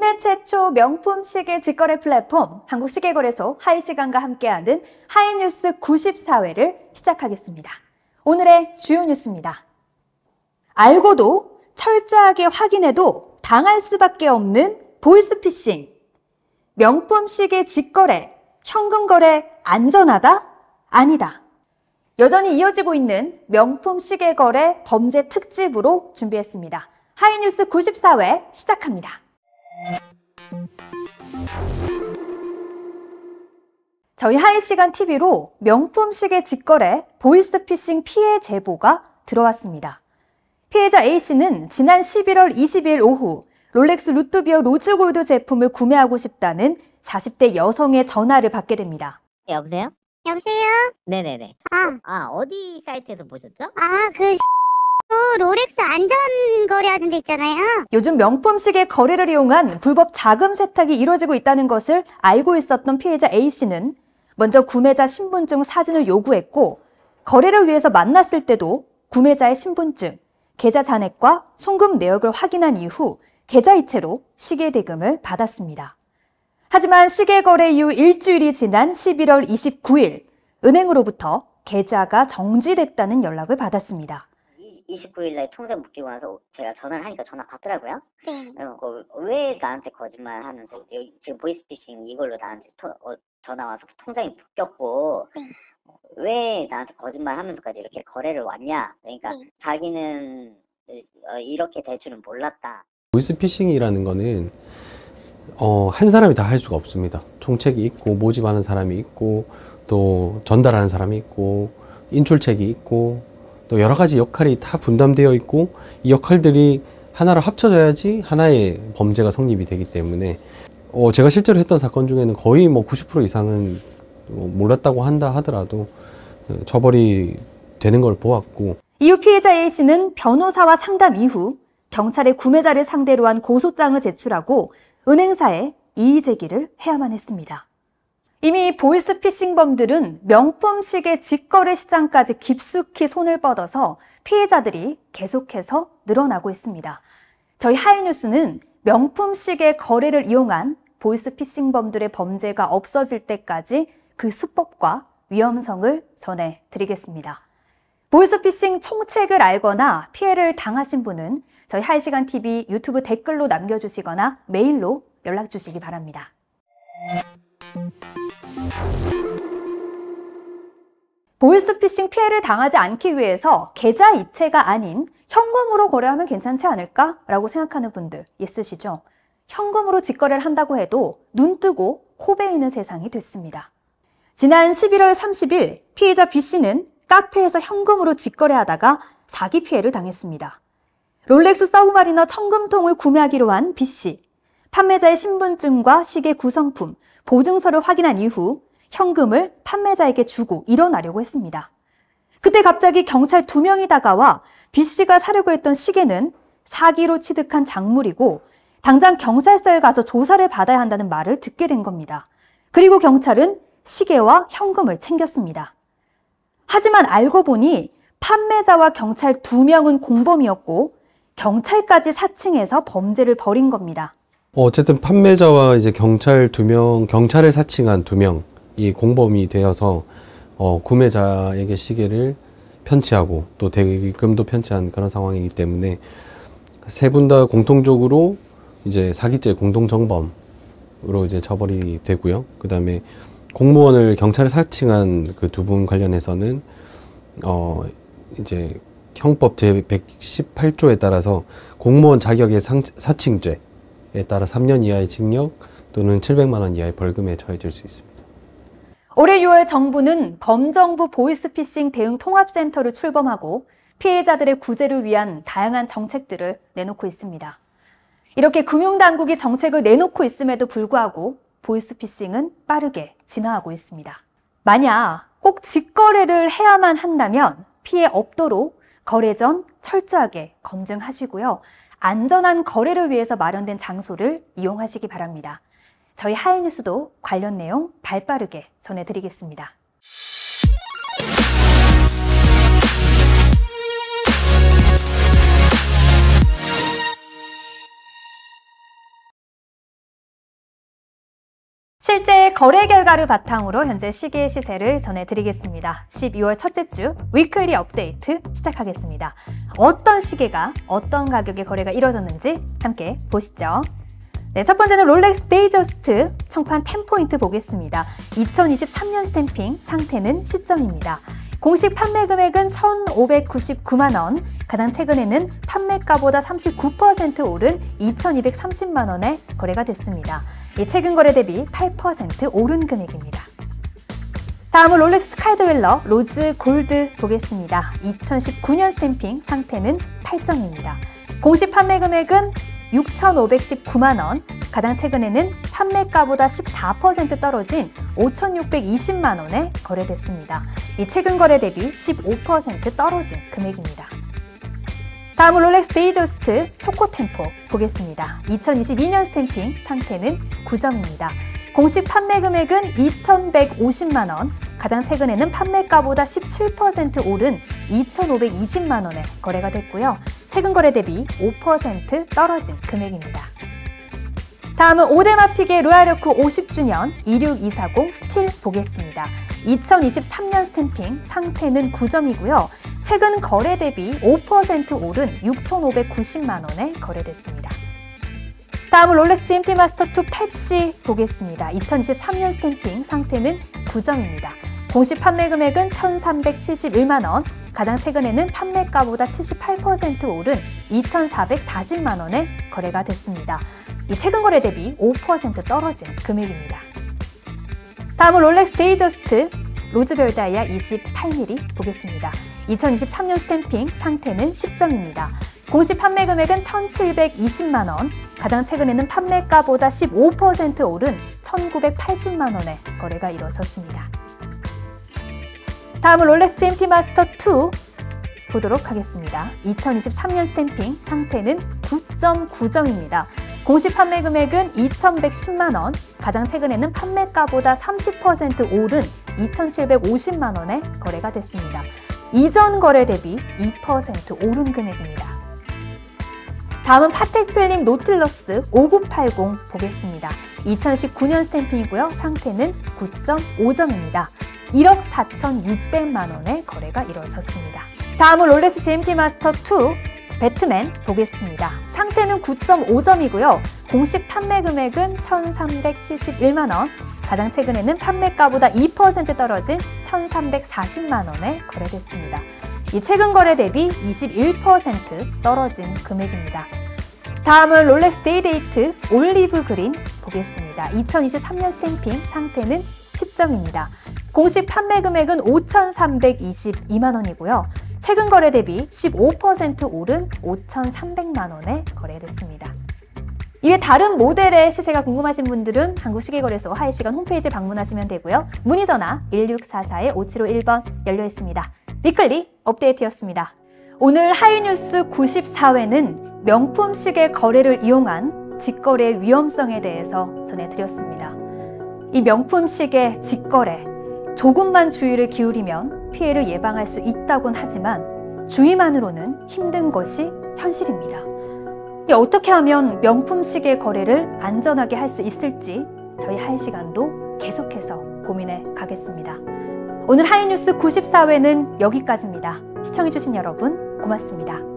국내 최초 명품 시계 직거래 플랫폼 한국시계거래소 하이시간과 함께하는 하이뉴스 94회를 시작하겠습니다. 오늘의 주요 뉴스입니다. 알고도 철저하게 확인해도 당할 수밖에 없는 보이스피싱. 명품 시계 직거래, 현금 거래 안전하다? 아니다. 여전히 이어지고 있는 명품 시계 거래 범죄 특집으로 준비했습니다. 하이뉴스 94회 시작합니다. 저희 하이시간 TV로 명품 시계 직거래 보이스피싱 피해 제보가 들어왔습니다. 피해자 A씨는 지난 11월 20일 오후 롤렉스 루트비어 로즈골드 제품을 구매하고 싶다는 40대 여성의 전화를 받게 됩니다. 여보세요? 여보세요? 네네네. 어디 사이트에서 보셨죠? 롤렉스 안전 거래하는 데 있잖아요. 요즘 명품 시계 거래를 이용한 불법 자금 세탁이 이뤄지고 있다는 것을 알고 있었던 피해자 A씨는 먼저 구매자 신분증 사진을 요구했고, 거래를 위해서 만났을 때도 구매자의 신분증, 계좌 잔액과 송금 내역을 확인한 이후 계좌 이체로 시계 대금을 받았습니다. 하지만 시계 거래 이후 일주일이 지난 11월 29일 은행으로부터 계좌가 정지됐다는 연락을 받았습니다. 29일 날 통장 묶이고 나서 제가 전화를 하니까 전화 받더라고요. 네. 왜 나한테 거짓말 하면서 지금 보이스피싱 이걸로 나한테 전화 와서 통장이 묶였고 네. 왜 나한테 거짓말 하면서까지 이렇게 거래를 왔냐. 그러니까 네. 자기는 이렇게 될 줄은 몰랐다. 보이스피싱이라는 거는 한 사람이 다 할 수가 없습니다. 총책이 있고 모집하는 사람이 있고 또 전달하는 사람이 있고 인출책이 있고 또 여러 가지 역할이 다 분담되어 있고 이 역할들이 하나로 합쳐져야지 하나의 범죄가 성립이 되기 때문에 제가 실제로 했던 사건 중에는 거의 90% 이상은 몰랐다고 한다 하더라도 처벌이 되는 걸 보았고, 이후 피해자 A씨는 변호사와 상담 이후 경찰에 구매자를 상대로 한 고소장을 제출하고 은행사에 이의 제기를 해야만 했습니다. 이미 보이스피싱범들은 명품 시계 직거래 시장까지 깊숙이 손을 뻗어서 피해자들이 계속해서 늘어나고 있습니다. 저희 하이뉴스는 명품 시계 거래를 이용한 보이스피싱범들의 범죄가 없어질 때까지 그 수법과 위험성을 전해드리겠습니다. 보이스피싱 총책을 알거나 피해를 당하신 분은 저희 하이시간 TV 유튜브 댓글로 남겨주시거나 메일로 연락 주시기 바랍니다. 보이스피싱 피해를 당하지 않기 위해서 계좌 이체가 아닌 현금으로 거래하면 괜찮지 않을까라고 생각하는 분들 있으시죠? 현금으로 직거래를 한다고 해도 눈 뜨고 코 베이는 세상이 됐습니다. 지난 11월 30일 피해자 B씨는 카페에서 현금으로 직거래하다가 사기 피해를 당했습니다. 롤렉스 서브마리너 청금통을 구매하기로 한 B씨. 판매자의 신분증과 시계 구성품, 보증서를 확인한 이후 현금을 판매자에게 주고 일어나려고 했습니다. 그때 갑자기 경찰 2명이 다가와 B씨가 사려고 했던 시계는 사기로 취득한 작물이고 당장 경찰서에 가서 조사를 받아야 한다는 말을 듣게 된 겁니다. 그리고 경찰은 시계와 현금을 챙겼습니다. 하지만 알고 보니 판매자와 경찰 2명은 공범이었고 경찰까지 사칭해서 범죄를 벌인 겁니다. 어쨌든 판매자와 이제 경찰 2명, 경찰을 사칭한 2명이 공범이 되어서 구매자에게 시계를 편취하고 또 대금도 편취한 그런 상황이기 때문에 세 분 다 공통적으로 이제 사기죄 공동정범으로 이제 처벌이 되고요. 그 다음에 공무원을 경찰에 사칭한 그 2분 관련해서는 이제 형법 제 118조에 따라서 공무원 자격의 사칭죄에 따라 3년 이하의 징역 또는 700만 원 이하의 벌금에 처해질 수 있습니다. 올해 6월 정부는 범정부 보이스피싱 대응 통합센터를 출범하고 피해자들의 구제를 위한 다양한 정책들을 내놓고 있습니다. 이렇게 금융당국이 정책을 내놓고 있음에도 불구하고 보이스피싱은 빠르게 진화하고 있습니다. 만약 꼭 직거래를 해야만 한다면 피해 없도록 거래 전 철저하게 검증하시고요. 안전한 거래를 위해서 마련된 장소를 이용하시기 바랍니다. 저희 하이뉴스도 관련 내용 발빠르게 전해드리겠습니다. 실제 거래 결과를 바탕으로 현재 시계 시세를 전해드리겠습니다. 12월 첫째 주 위클리 업데이트 시작하겠습니다. 어떤 시계가 어떤 가격에 거래가 이루어졌는지 함께 보시죠. 네, 첫 번째는 롤렉스 데이저스트 청판 10포인트 보겠습니다. 2023년 스탬핑 상태는 시점입니다. 공식 판매 금액은 1,599만 원, 가장 최근에는 판매가보다 39% 오른 2,230만 원에 거래가 됐습니다. 이 최근 거래 대비 8% 오른 금액입니다. 다음은 롤렉스 스카이드웰러 로즈 골드 보겠습니다. 2019년 스탬핑 상태는 8점입니다. 공식 판매 금액은 6,519만 원, 가장 최근에는 판매가보다 14% 떨어진 5,620만 원에 거래됐습니다. 이 최근 거래 대비 15% 떨어진 금액입니다. 다음은 롤렉스 데이저스트 초코템포 보겠습니다. 2022년 스탬핑 상태는 9점입니다. 공식 판매 금액은 2,150만 원, 가장 최근에는 판매가보다 17% 오른 2,520만 원에 거래가 됐고요. 최근 거래 대비 5% 떨어진 금액입니다. 다음은 오데마픽의 로얄오크 50주년 26240 스틸 보겠습니다. 2023년 스탬핑 상태는 9점이고요. 최근 거래 대비 5% 오른 6,590만 원에 거래됐습니다. 다음은 롤렉스 MT 마스터 2 펩시 보겠습니다. 2023년 스탬핑 상태는 9점입니다. 공식 판매 금액은 1,371만 원, 가장 최근에는 판매가보다 78% 오른 2,440만 원에 거래가 됐습니다. 이 최근 거래 대비 5% 떨어진 금액입니다. 다음은 롤렉스 데이저스트 로즈별 다이아 28mm 보겠습니다. 2023년 스탬핑 상태는 10점입니다. 공식 판매 금액은 1,720만 원, 가장 최근에는 판매가보다 15% 오른 1,980만 원에 거래가 이루어졌습니다. 다음은 롤렉스 MT 마스터 2 보도록 하겠습니다. 2023년 스탬핑 상태는 9.9점입니다. 공식 판매 금액은 2,110만 원, 가장 최근에는 판매가보다 30% 오른 2,750만 원에 거래가 됐습니다. 이전 거래 대비 2% 오른 금액입니다. 다음은 파텍 필름 노틸러스 5980 보겠습니다. 2019년 스탬핑이고요. 상태는 9.5점입니다. 1억 4,600만 원의 거래가 이루어졌습니다. 다음은 롤렉스 GMT 마스터 2 배트맨 보겠습니다. 상태는 9.5점이고요. 공식 판매 금액은 1,371만 원, 가장 최근에는 판매가보다 2% 떨어진 1,340만 원에 거래됐습니다. 이 최근 거래 대비 21% 떨어진 금액입니다. 다음은 롤렉스 데이데이트 올리브 그린 보겠습니다. 2023년 스탬핑 상태는 10점입니다. 공식 판매 금액은 5,322만 원이고요. 최근 거래 대비 15% 오른 5,300만 원에 거래됐습니다. 이외 다른 모델의 시세가 궁금하신 분들은 한국시계거래소 하이시간 홈페이지 방문하시면 되고요. 문의 전화 1644-5751번 열려 있습니다. 위클리 업데이트였습니다. 오늘 하이뉴스 94회는 명품 시계 거래를 이용한 직거래 위험성에 대해서 전해드렸습니다. 이 명품 시계 직거래, 조금만 주의를 기울이면 피해를 예방할 수 있다곤 하지만 주의만으로는 힘든 것이 현실입니다. 어떻게 하면 명품 시계 거래를 안전하게 할 수 있을지 저희 하이시간도 계속해서 고민해 가겠습니다. 오늘 하이뉴스 94회는 여기까지입니다. 시청해주신 여러분 고맙습니다.